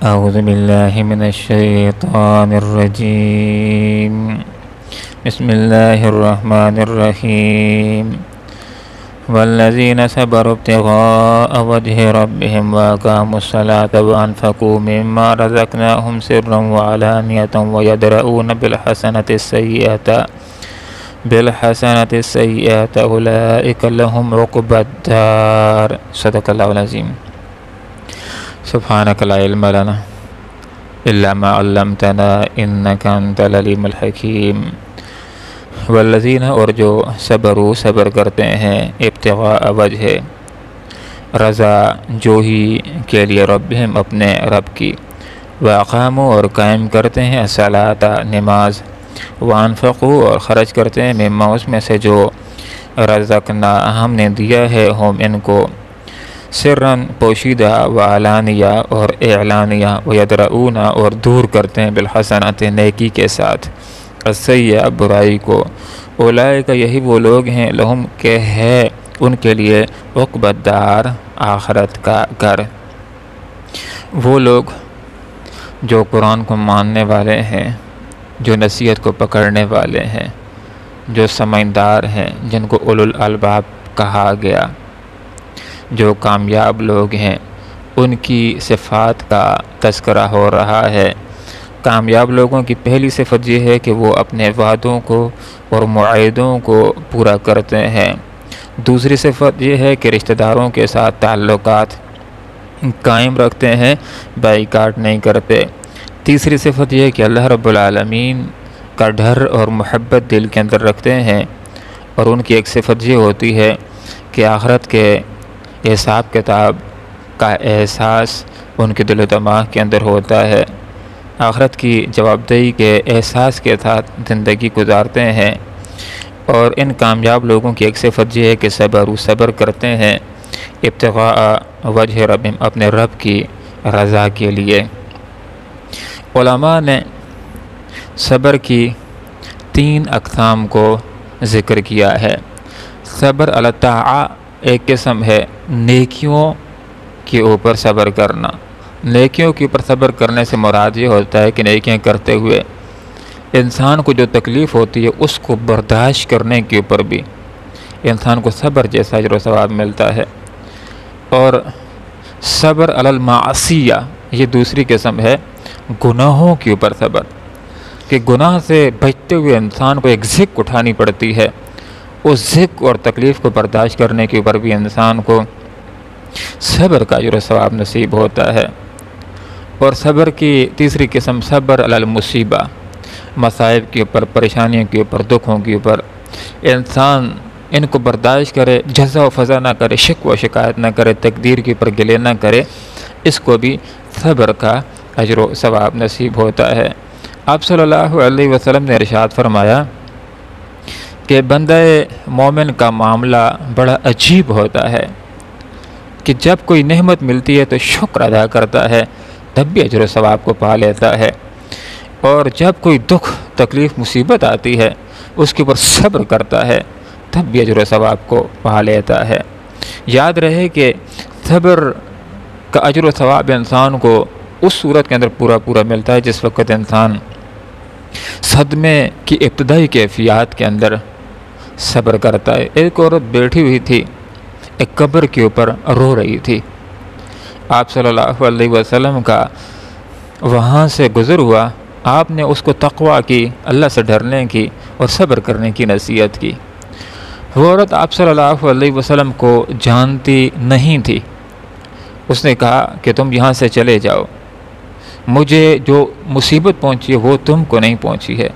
أعوذ بالله من الشيطان الرجيم. بسم الله الرحمن الرحيم. والذين صبروا ابتغاء وجه ربهم وأقاموا الصلاة وأنفقوا مما رزقناهم سرا وعلانية ويدرؤون بالحسنة السيئة أولئك لهم عقبى الدار. صدق الله العظيم. سبحانك لا علم لنا إلا ما علمتنا إنك أنت العليم الحكيم. والذین اور جو صبر کرتے ہیں ابتغاء وجہ رضا جوہی کے لیے ربہم اپنے رب کی، واقاموا اور قائم کرتے ہیں الصلاۃ نماز، وانفقوا اور خرچ کرتے ہیں مما اس میں سے جو رزقنا ہم نے دیا ہے ہم ان کو، سرًا پوشیدہ وعلانیہ اور اعلانیہ، ویدرؤون اور دور کرتے ہیں بالحسنات نیکی کے ساتھ، السیئہ برائی کو، اولئک یہی وہ لوگ ہیں لہم کہ ہے ان کے لیے عقبی الدار آخرت کا گھر۔ وہ لوگ جو قرآن کو ماننے والے ہیں، جو نصیحت کو پکڑنے والے ہیں، جو سمجھدار ہیں، جن کو اولو الالباب کہا گیا، جو کامیاب لوگ ہیں، ان کی صفات کا تذکرہ ہو رہا ہے۔ کامیاب لوگوں کی پہلی صفت یہ ہے کہ وہ اپنے وعدوں کو اور معاہدوں کو پورا کرتے ہیں۔ دوسری صفت یہ ہے کہ رشتہ داروں کے ساتھ تعلقات قائم رکھتے ہیں، بائیکاٹ نہیں کرتے۔ تیسری صفت یہ ہے کہ اللہ رب العالمین کا ڈر اور محبت دل کے اندر رکھتے ہیں، اور ان کی ایک صفت یہ ہوتی ہے کہ آخرت کے حساب کتاب کا احساس ان کے دل و دماغ کے اندر ہوتا ہے، آخرت کی جواب دہی کے احساس کے ساتھ زندگی گزارتے ہیں۔ اور ان کامیاب لوگوں کی ایک صفت یہ ہے کہ صبر کرتے ہیں ابتغاء وجہ ربہم اپنے رب کی رضا کے لیے۔ علماء نے صبر کی 3 اقسام کو ذکر کیا ہے۔ صبر علی الطاعہ ایک قسم ہے نیکیوں کے اوپر صبر کرنا۔ نیکیوں کے اوپر صبر کرنے سے مراد یہ ہوتا ہے کہ نیکیاں کرتے ہوئے انسان کو جو تکلیف ہوتی ہے اس کو برداشت کرنے کے اوپر بھی انسان کو صبر جیسا اجر و ثواب ملتا ہے۔ اور صبر علی المعصیہ یہ دوسری قسم ہے، گناہوں کے اوپر صبر، کہ گناہ سے بچتے ہوئے انسان کو ایک ذک اٹھانی پڑتی ہے، اس ذک اور تکلیف کو برداشت کرنے کے اوپر بھی انسان کو صبر کا اجر و ثواب نصیب ہوتا ہے۔ اور صبر کی تیسری قسم صبر علی المصیبہ، مصائب کے اوپر، پریشانیوں کے اوپر، دکھوں کے اوپر انسان ان کو برداشت کرے، جزا و فضا نہ کرے، شکوہ و شکایت نہ کرے، تقدیر کے اوپر گلے نہ کرے، اس کو بھی صبر کا اجر و ثواب نصیب ہوتا ہے۔ آپ صلی اللہ علیہ وسلم نے ارشاد فرمایا کہ بندہ مومن کا معاملہ بڑا عجیب ہوتا ہے کہ جب کوئی نعمت ملتی ہے تو شکر ادا کرتا ہے، تب بھی اجر و ثواب کو پا لیتا ہے، اور جب کوئی دکھ تکلیف مصیبت آتی ہے اس کے اوپر صبر کرتا ہے، تب بھی اجر و ثواب کو پا لیتا ہے۔ یاد رہے کہ صبر کا اجر و ثواب انسان کو اس صورت کے اندر پورا ملتا ہے جس وقت انسان صدمے کی ابتدائی کیفیات کے اندر صبر کرتا ہے۔ ایک عورت بیٹھی ہوئی تھی، ایک قبر کے اوپر رو رہی تھی، آپ صلی اللہ علیہ وسلم کا وہاں سے گزر ہوا، آپ نے اس کو تقویٰ کی، اللہ سے ڈرنے کی اور صبر کرنے کی نصیحت کی۔ وہ عورت آپ صلی اللہ علیہ وسلم کو جانتی نہیں تھی، اس نے کہا کہ تم یہاں سے چلے جاؤ، مجھے جو مصیبت پہنچی ہے وہ تم کو نہیں پہنچی ہے۔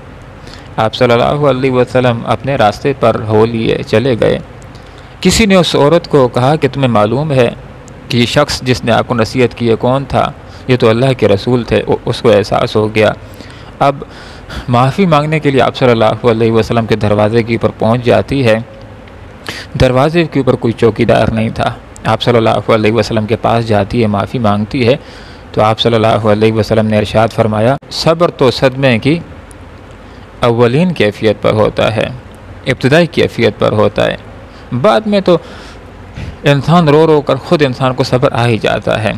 آپ صلی اللہ علیہ وسلم اپنے راستے پر ہو لیے چلے گئے۔ کسی نے اس عورت کو کہا کہ تمہیں معلوم ہے کہ یہ شخص جس نے آپ کو نصیحت کی ہے کون تھا؟ یہ تو اللہ کے رسول تھے۔ اس کو احساس ہو گیا۔ اب معافی مانگنے کے لیے آپ صلی اللہ علیہ وسلم کے دروازے کے اوپر پہنچ جاتی ہے، دروازے کے اوپر کوئی چوکیدار نہیں تھا۔ آپ صلی اللہ علیہ وسلم کے پاس جاتی ہے، معافی مانگتی ہے، تو آپ صلی اللہ علیہ وسلم نے ارشاد فرمایا صبر تو صدمے کی اولین کیفیت پر ہوتا ہے، ابتدائی کیفیت پر ہوتا ہے، بعد میں تو انسان رو رو کر خود انسان کو صبر آ ہی جاتا ہے۔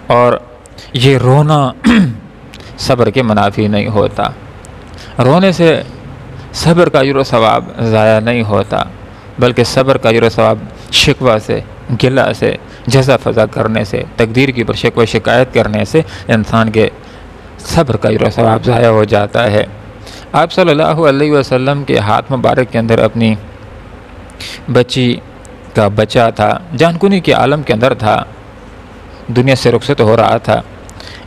اور یہ رونا صبر کے منافی نہیں ہوتا، رونے سے صبر کا اجر و ثواب ضائع نہیں ہوتا، بلکہ صبر کا اجر و ثواب شکوہ سے، گلہ سے، جزا فضا کرنے سے، تقدیر کی پر شکوہ شکایت کرنے سے انسان کے صبر کا اجر و ثواب ضائع ہو جاتا ہے۔ آپ صلی اللہ علیہ وسلم کے ہاتھ مبارک کے اندر اپنی بچی کا بچہ تھا، جان کنی کے عالم کے اندر تھا، دنیا سے رخصت ہو رہا تھا۔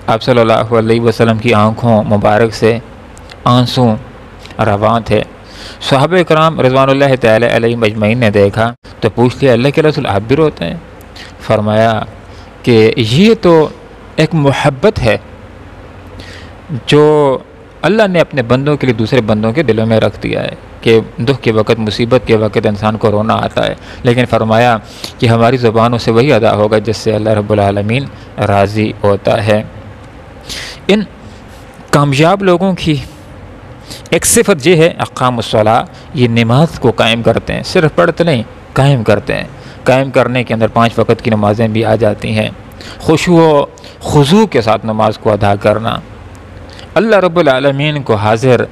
آپ صلی اللہ علیہ وسلم کی آنکھوں مبارک سے آنسو رواں تھے۔ صحابہ کرام رضوان اللہ تعالی علیہ مجمعین نے دیکھا تو پوچھ لیا، اللہ کے رسول آپ بھی روتے ہیں؟ فرمایا کہ یہ تو ایک محبت ہے جو اللہ نے اپنے بندوں کے لیے دوسرے بندوں کے دلوں میں رکھ دیا ہے کہ دکھ کے وقت، مصیبت کے وقت انسان کو رونا آتا ہے، لیکن فرمایا کہ ہماری زبانوں سے وہی ادا ہوگا جس سے اللہ رب العالمین راضی ہوتا ہے۔ ان کامیاب لوگوں کی ایک صفت یہ ہے، اقام الصلاۃ، یہ نماز کو قائم کرتے ہیں، صرف پڑھتے نہیں، قائم کرتے ہیں۔ قائم کرنے کے اندر 5 وقت کی نمازیں بھی آ جاتی ہیں۔ خشوع و خضوع کے ساتھ نماز کو ادا کرنا، اللہ رب العالمین کو حاضر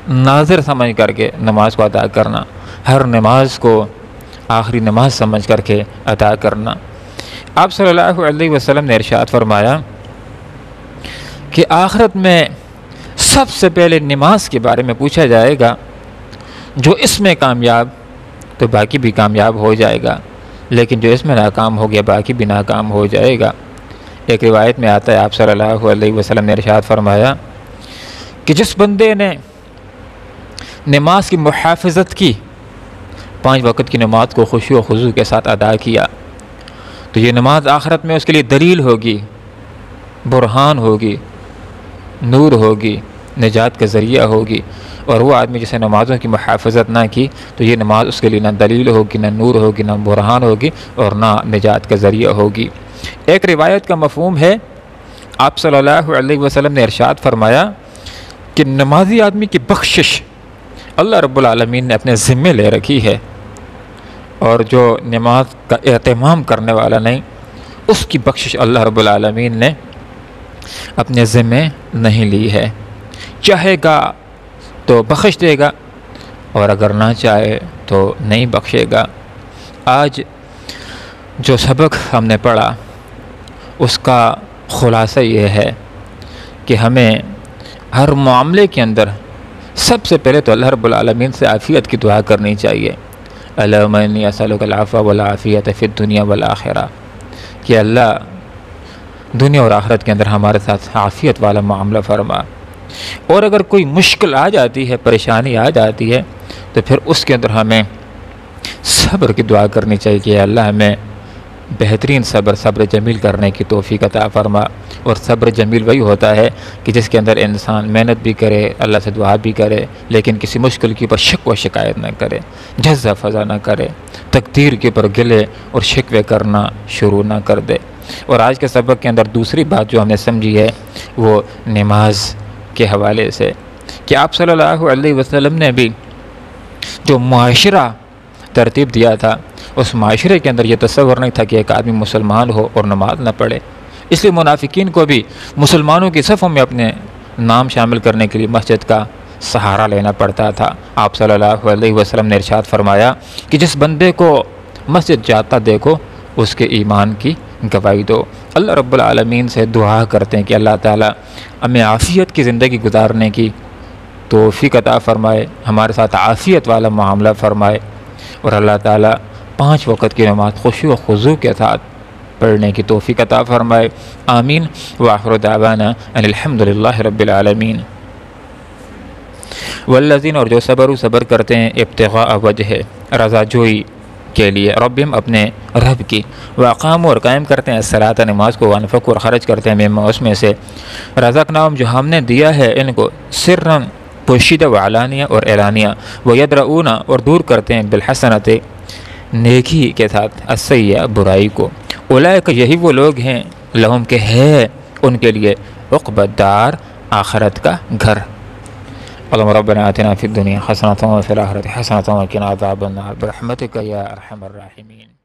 ناظر سمجھ کر کے نماز کو ادا کرنا، ہر نماز کو آخری نماز سمجھ کر کے ادا کرنا۔ آپ صلی اللہ علیہ وسلم نے ارشاد فرمایا کہ آخرت میں سب سے پہلے نماز کے بارے میں پوچھا جائے گا، جو اس میں کامیاب تو باقی بھی کامیاب ہو جائے گا، لیکن جو اس میں ناکام ہو گیا باقی بھی ناکام ہو جائے گا۔ ایک روایت میں آتا ہے، آپ صلی اللہ علیہ وسلم نے ارشاد فرمایا کہ جس بندے نے نماز کی محافظت کی، 5 وقت کی نماز کو خشوع و خضوع کے ساتھ ادا کیا، تو یہ نماز آخرت میں اس کے لیے دلیل ہوگی، برہان ہوگی، نور ہوگی، نجات کا ذریعہ ہوگی۔ اور وہ آدمی جسے نمازوں کی محافظت نہ کی تو یہ نماز اس کے لیے نہ دلیل ہوگی، نہ نور ہوگی، نہ برہان ہوگی، اور نہ نجات کا ذریعہ ہوگی۔ ایک روایت کا مفہوم ہے، آپ صلی اللہ علیہ وسلم نے ارشاد فرمایا کہ نمازی آدمی کی بخشش اللہ رب العالمین نے اپنے ذمے لے رکھی ہے، اور جو نماز کا اہتمام کرنے والا نہیں، اس کی بخشش اللہ رب العالمین نے اپنے ذمے نہیں لی ہے۔ چاہے گا تو بخش دے گا، اور اگر نہ چاہے تو نہیں بخشے گا۔ آج جو سبق ہم نے پڑھا اس کا خلاصہ یہ ہے کہ ہمیں ہر معاملے کے اندر سب سے پہلے تو اللہ رب العالمین سے عافیت کی دعا کرنی چاہیے۔ اللہم انی اسألک العفو والعافیۃ فی الدنیا والآخرہ، کہ اللہ دنیا اور آخرت کے اندر ہمارے ساتھ عافیت والا معاملہ فرما۔ اور اگر کوئی مشکل آ جاتی ہے، پریشانی آ جاتی ہے، تو پھر اس کے اندر ہمیں صبر کی دعا کرنی چاہیے کہ اللہ ہمیں بہترین صبر جمیل کرنے کی توفیق عطا فرما۔ اور صبر جمیل وہی ہوتا ہے کہ جس کے اندر انسان محنت بھی کرے، اللہ سے دعا بھی کرے، لیکن کسی مشکل کے اوپر شکوہ شکایت نہ کرے، جزا فضا نہ کرے، تقدیر کے اوپر گلے اور شکوے کرنا شروع نہ کر دے۔ اور آج کے سبق کے اندر دوسری بات جو ہم نے سمجھی ہے وہ نماز کے حوالے سے، کہ آپ صلی اللہ علیہ وسلم نے بھی جو معاشرہ ترتیب دیا تھا، اس معاشرے کے اندر یہ تصور نہیں تھا کہ ایک آدمی مسلمان ہو اور نماز نہ پڑھے، اس لیے منافقین کو بھی مسلمانوں کی صفوں میں اپنے نام شامل کرنے کے لیے مسجد کا سہارا لینا پڑتا تھا۔ آپ صلی اللہ علیہ وسلم نے ارشاد فرمایا کہ جس بندے کو مسجد جاتا دیکھو اس کے ایمان کی گواہی دو۔ اللہ رب العالمین سے دعا کرتے ہیں کہ اللہ تعالیٰ ہمیں عافیت کی زندگی گزارنے کی توفیق عطا فرمائے، ہمارے ساتھ عافیت والا معاملہ فرمائے، اور اللہ تعالیٰ 5 وقت کی نماز خشوع و خضوع کے ساتھ پڑھنے کی توفیق عطا فرمائے۔ آمین۔ وآخر دعوانا ان الحمدللہ رب العالمین۔ والذین، اور جو صبر کرتے ہیں ابتغاء وجہ، رضا جوئی کے لیے، ربہم، اپنے رب کی، واقاموا، اور قائم کرتے ہیں الصلاۃ، نماز کو، وانفقوا، اور خرچ کرتے ہیں مما، اس میں سے، رزقناہم، جو ہم نے دیا ہے ان کو، سرًا، پوشیدہ، وعلانیہ، اور اعلانیہ، ویدرؤون، اور دور کرتے ہیں بالحسنۃ، نیکی کے ساتھ، السیئہ، برائی کو، اولئک، یہی وہ لوگ ہیں، لہم، کہ ہے ان کے لیے، عقبی الدار، آخرت کا گھر۔ اللہم ربنا آتنا فی الدنیا حسنۃ وفی الآخرۃ حسنۃ وقنا عذاب النار برحمتک یا ارحم الراحمین۔